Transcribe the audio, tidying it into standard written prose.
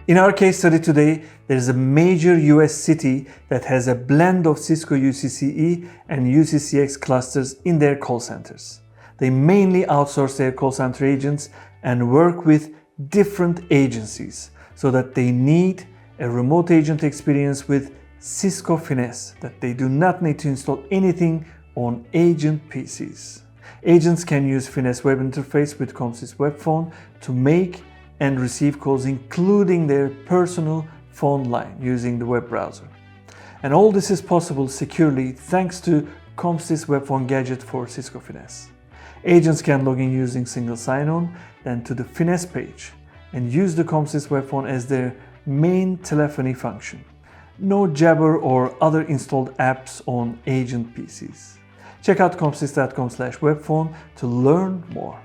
In our case study today, there is a major US city that has a blend of Cisco UCCE and UCCX clusters in their call centers. They mainly outsource their call center agents and work with different agencies so that they need a remote agent experience with Cisco Finesse, that they do not need to install anything on agent PCs. Agents can use Finesse web interface with ComSys Webphone to make and receive calls, including their personal phone line using the web browser. And all this is possible securely thanks to ComSys Webphone gadget for Cisco Finesse. Agents can log in using single sign-on, then to the Finesse page, and use the ComSys Webphone as their main telephony function. No Jabber or other installed apps on agent PCs. Check out comsys.com/webphone to learn more.